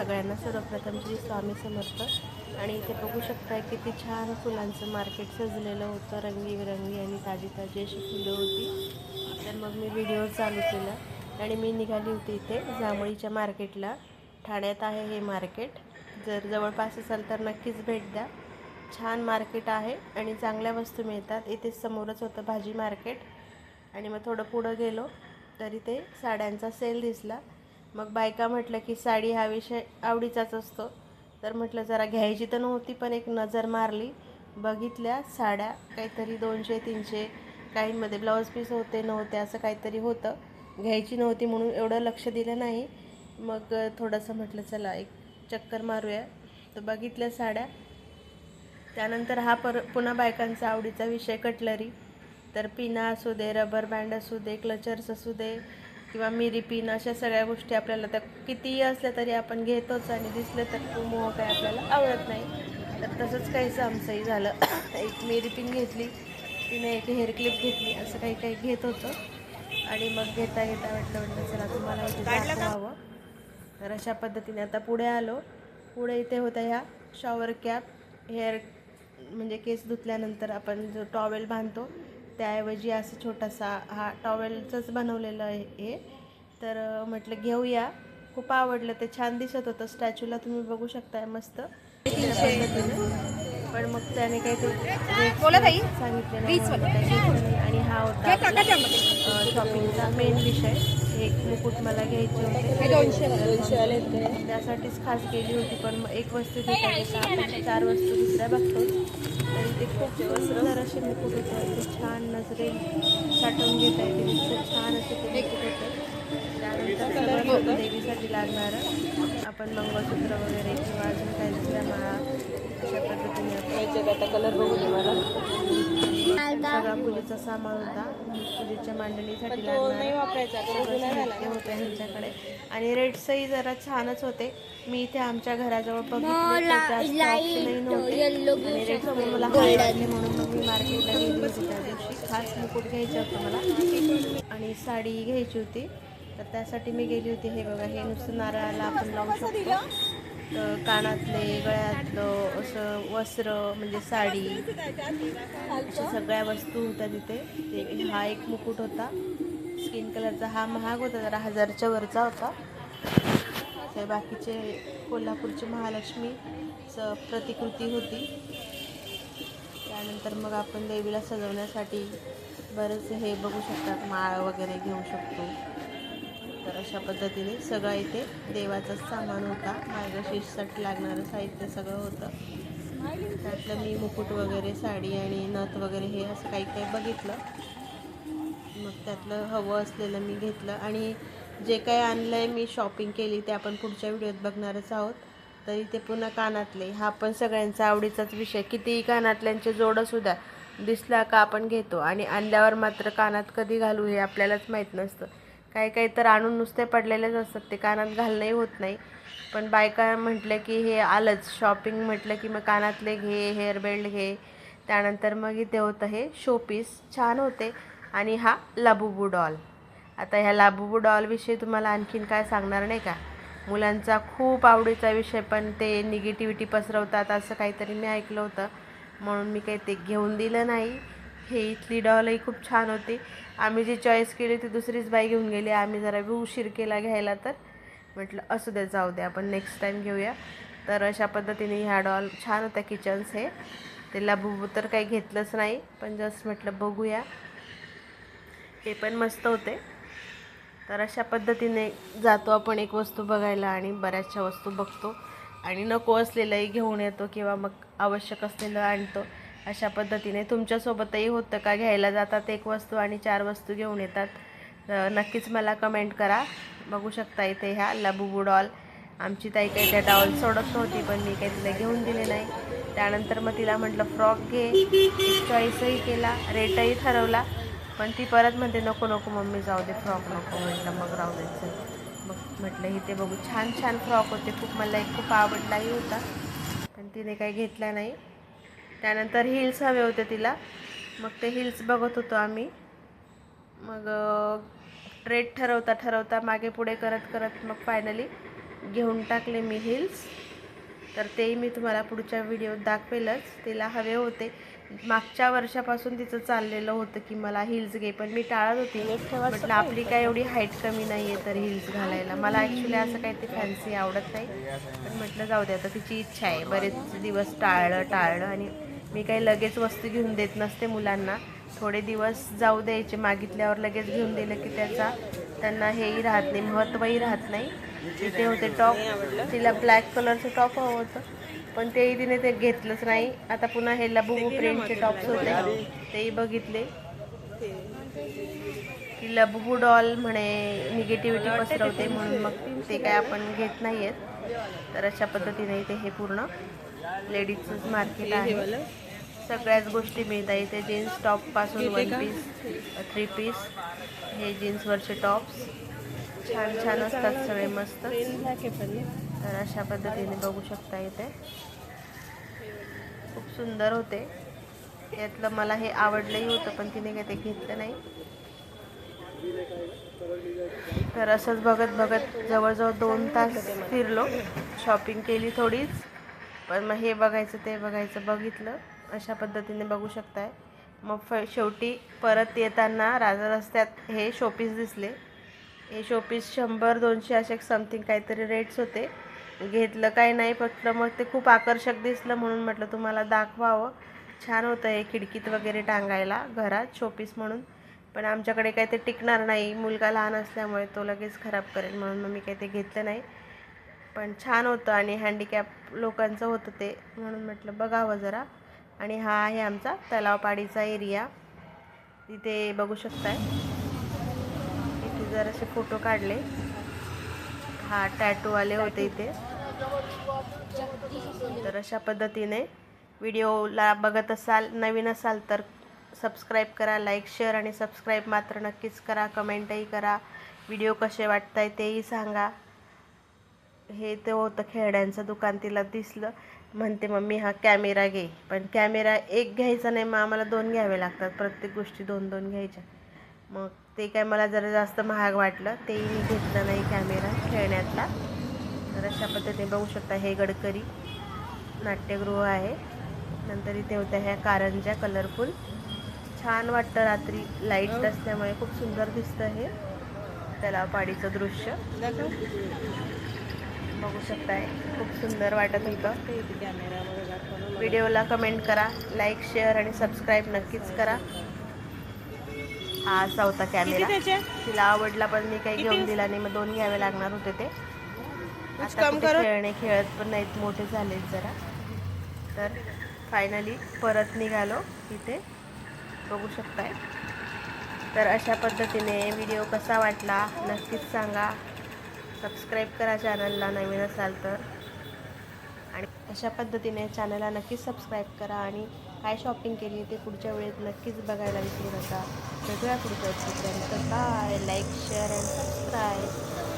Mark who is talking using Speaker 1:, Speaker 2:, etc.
Speaker 1: सगळ्यांना. सर्वप्रथम श्री स्वामी समर्थ. आणि इथे बघू शकता किती छान फुलांचं मार्केट सजलेलं होतं, रंगीबिरंगी आणि ताजी ताजी अशी फुलं होती. तर मग मी व्हिडिओ चालू केला आणि मी निघाली होती इथे जांभळीच्या मार्केटला. ठाण्यात आहे हे मार्केट. जर जवळपास असाल तर नक्कीच भेट द्या. छान मार्केट आहे आणि चांगल्या वस्तू मिळतात. इथे समोरच होतं भाजी मार्केट. आणि मग थोडं पुढं गेलो तर इथे साड्यांचा सेल दिसला. मग बायका म्हटलं की साडी हा विषय आवडीचाच असतो, तर म्हटलं जरा घ्यायची तर नव्हती पण एक नजर मारली. बघितल्या साड्या काहीतरी 200-300, काहींमध्ये ब्लाऊज पीस होते नव्हते असं काहीतरी होतं. घ्यायची नव्हती म्हणून एवढं लक्ष दिलं नाही. मग थोडंसं म्हटलं चला एक चक्कर मारूया. तर बघितल्या साड्या. त्यानंतर हा पुन्हा बायकांचा आवडीचा विषय कटलरी. तर पिना असू दे, रबर बँड असू दे, क्लचर्स असू दे किंवा मिरी पिन, अशा सगळ्या गोष्टी आपल्याला त्या कितीही असल्या तरी आपण घेतोच आणि दिसलं तर तो मोह काय आपल्याला आवडत नाही. तर तसंच काहीचं आमचंही झालं. एक मिरी पिन घेतली, तिने एक हेअर क्लिप घेतली, असं काही काही घेत होतं. आणि मग घेता घेता म्हटलं चला तुम्हाला इथे दाखवावं. तर अशा पद्धतीने आता पुढे आलो. पुढे इथे होत्या ह्या शॉवर कॅप. हेअर म्हणजे केस धुतल्यानंतर आपण जो टॉवेल बांधतो त्याऐवजी असं छोटासा हा टॉवेलचंच बनवलेलं आहे हे. तर म्हटलं घेऊया. खूप आवडलं ते, छान दिसत होतं. स्टॅच्यूला तुम्ही बघू शकताय मस्त पण मग त्याने काही ते सांगितले नाही आणि हा होता शॉपिंगचा मेन विषय. एक मुकुट मला घ्यायचे होते, 200 त्यासाठीच खास गेली होती. पण मग एक वस्तू घेता घेता आपण 4 वस्तू दुसऱ्या बघतो. तरी ते खूप सुंदर असे मुकुट होते, ते छान नजरेल साठवून घेता येते इतकं छान असे ते मुकुट होते. त्यानंतर सगळं देवीसाठी लागणारं आपण मंगळसूत्र वगैरे किंवा अजून काही दुसऱ्या माळा अशा पद्धतीने आता कलर बघू दे मला. सगळा पूजेचा सामान होता. पूजेच्या मांडणीसाठी लागणारे होते ह्यांच्याकडे. आणि रेट्सही जरा छानच होते. मी इथे आमच्या घराजवळ बघितले आणि रेट्स मला आवडले म्हणून मग मी मार्केटला गेली होती त्या दिवशी. खास मुकुट घ्यायचं होतं मला आणि साडी घ्यायची होती. तर त्यासाठी मी गेली होती. हे बघा, हे नुसतं नारळाला आपण लावू शकतो. कानातले, गळ्यातलं असं वस्त्र म्हणजे साडी, अशा सगळ्या वस्तू होत्या तिथे. हा एक मुकुट होता स्किन कलरचा. हा महाग होता जरा, 1000च्या वरचा होता. तर बाकीचे कोल्हापूरची महालक्ष्मीचं प्रतिकृती होती. त्यानंतर मग आपण देवीला सजवण्यासाठी बरेच हे बघू शकतात, माळ वगैरे घेऊ शकतो. तर अशा पद्धतीने सगळं इथे देवाचं सामान होता. मार्गशीर्षसाठी लागणारं साहित्य सगळं होतं. त्यातलं मी मुकुट वगैरे, साडी आणि नथ वगैरे हे असं काही काही बघितलं. मग त्यातलं हवं असलेलं मी घेतलं. आणि जे काही आणलं आहे मी, शॉपिंग केली, ते आपण पुढच्या व्हिडिओत बघणारच आहोत. तर इथे पुन्हा कानातले. हा पण सगळ्यांचा आवडीचाच विषय. कितीही कानातल्यांचे जोडंसुद्धा दिसला का आपण घेतो आणि आणल्यावर मात्र कानात कधी घालू हे आपल्यालाच माहीत नसतं. काही काही तर आणून नुसते पडलेलेच असतात, ते कानात घालणंही होत नाही. पण बायका म्हटलं की हे आलंच, शॉपिंग म्हटलं की मग कानातले घे, हेअर बेल्ट घे. त्यानंतर मग इथे होतं हे शोपीस, छान होते. आणि हा लाबुबू डॉल. आता ह्या लाबुबू डॉलविषयी तुम्हाला आणखीन काय सांगणार नाही का. मुलांचा खूप आवडीचा विषय, पण ते निगेटिव्हिटी पसरवतात असं काहीतरी मी ऐकलं होतं, म्हणून मी काही ते घेऊन दिलं नाही. हे इथली डॉलही खूप छान होती. आम्ही जी चॉईस केली ती दुसरीच बाई घेऊन गेली. आम्ही जरा उशीर केला घ्यायला, तर म्हटलं असू दे, जाऊ दे, आपण नेक्स्ट टाईम घेऊया. तर अशा पद्धतीने ह्या डॉल छान होत्या किचन्स. ते लाबुबू तर काही घेतलंच नाही, पण जस्ट म्हटलं बघूया. हे पण मस्त होते. तर अशा पद्धतीने जातो आपण एक वस्तू बघायला आणि बऱ्याचशा वस्तू बघतो आणि नको असलेलंही घेऊन येतो किंवा मग आवश्यक असलेलं आणतो. अशा पद्धतीने तुमच्यासोबतही होतं का, घ्यायला जातात एक वस्तू आणि 4 वस्तू घेऊन येतात? नक्कीच मला कमेंट करा. बघू शकता इथे ह्या लाबुबू डॉल. आमची ताई काही त्या डॉल सोडत नव्हती, पण मी काही तिला घेऊन दिले नाही. त्यानंतर मग तिला म्हटलं फ्रॉक घे. चॉईसही केला, रेटही ठरवला, पण ती परत म्हणते नको नको मम्मी, जाऊ दे, फ्रॉक नको. म्हटलं मग राहू द्यायचं. मग म्हटलं इथे बघू, छान छान फ्रॉक होते. मला एक खूप आवडलाही होता, पण तिने काही घेतला नाही. त्यानंतर हिल्स हवे होते तिला, मग ते हिल्स बघत होतो आम्ही. मग रेट ठरवता ठरवता मागे पुढे करत करत मग फायनली घेऊन टाकले मी हिल्स. तर तेही मी तुम्हाला पुढच्या व्हिडिओत दाखवेलच. तिला हवे होते, मागच्या वर्षापासून तिचं चाललेलं होतं की मला हिल्स घे, पण मी टाळत होती. म्हटलं आपली काय एवढी हाईट कमी नाही आहे तर हिल्स घालायला. मला ॲक्च्युली असं काही ते फॅन्सी आवडत नाही, पण म्हटलं जाऊ दे, आता तिची इच्छा आहे. बरेच दिवस टाळलं आणि मी काही लगेच वस्तू घेऊन देत नसते मुलांना. थोडे दिवस जाऊ द्यायचे, मागितल्यावर लगेच घेऊन दिलं की त्यांना हेही राहत नाही, महत्त्वही राहत नाही. तिथे होते टॉप, तिला ब्लॅक कलरचं टॉप हवं होतं, पण तेही तिने ते घेतलंच नाही. आता पुन्हा हे लबुबू प्रिंटचे टॉप्स होते, तेही बघितले. की लबुबू डॉल म्हणे निगेटिव्हिटी पसरवते, म्हणून मग ते काय आपण घेत नाही आहेत. तर अशा पद्धतीने इथे हे पूर्ण लेडीजचंच मार्केट आहे. सगळ्याच गोष्टी मिळतात इथे, जीन्स टॉपपासून 1 पीस 3 पीस, हे जीन्सवरचे टॉप्स छान छान असतात, सगळे मस्त. तर अशा पद्धतीने बघू शकता इथे खूप सुंदर होते. यातलं मला हे आवडलंही होतं, पण तिने काही ते घेतलं नाही. तर असंच बघत बघत जवळजवळ 2 तास फिरलो, शॉपिंग केली थोडीच, पण मग हे बघायचं ते बघायचं बघितलं. अशा पद्धतीने बघू शकताय. मग शेवटी परत येताना रस्त्यात हे शोपीस दिसले. हे शोपीस 100-200 असे समथिंग काहीतरी रेट्स होते. घेतलं काही नाही, फक्त मग ते खूप आकर्षक दिसलं म्हणून म्हटलं तुम्हाला दाखवावं. छान होतं हे खिडकीत वगैरे टांगायला घरात शोपीस म्हणून, पण आमच्याकडे काही ते टिकणार नाही, मुलगा लहान असल्यामुळे तो लगेच खराब करेल, म्हणून मग मी काही ते घेतलं नाही. पण छान होतं आणि हँडिकॅप लोकांचं होतं ते, म्हणून म्हटलं बघावं जरा. आणि हा आहे आमचा तलावपाडीचा एरिया. तिथे बघू शकताय, इथे जरासे फोटो काढले. हा टॅटूवाले होते इथे. तर अशा पद्धतीने व्हिडिओला बघत असाल, नवीन असाल तर सबस्क्राईब करा, लाईक शेअर आणि सबस्क्राईब मात्र नक्कीच करा. कमेंटही करा, व्हिडिओ कसे वाटताय तेही सांगा. हे ते होतं खेळण्यांचं दुकान, तिला दिसलं, म्हणते मम्मी हा कॅमेरा घे, पण कॅमेरा एक घ्यायचा नाही, मग आम्हाला 2 घ्यावे लागतात, प्रत्येक गोष्टी 2-2 घ्यायच्या. मग ते काय मला जरा जास्त महाग वाटलं, तेही मी घेतलं नाही कॅमेरा खेळण्यातला. तर अशा पद्धतीने बघू शकता हे गडकरी नाट्यगृह आहे. नंतर इथे होत्या ह्या कारंज्या कलरफुल, छान वाटतं रात्री लाईट असल्यामुळे, खूप सुंदर दिसतं हे तलावपाडीचं दृश्य. बघू शकताय खूप सुंदर वाटत होतं. व्हिडिओला कमेंट करा, लाईक शेअर आणि सबस्क्राईब नक्कीच करा. हा असा होता कॅमेरा, तिला आवडला पण मी काही घेऊन दिला नाही, मग 2 घ्यावे लागणार होते ते. आता खेळणे खेळत पण नाहीत, मोठे झालेत जरा. तर फायनली परत निघालो इथे, बघू शकताय. तर अशा पद्धतीने व्हिडिओ कसा वाटला नक्कीच सांगा. सबस्क्राईब करा चॅनलला नवीन असाल तर, आणि अशा पद्धतीने चॅनलला नक्कीच सबस्क्राईब करा. आणि काय शॉपिंग केली ते पुढच्या वेळेत नक्कीच बघायला विसरू नका. सगळ्या पुढच्या bye. Like share and subscribe.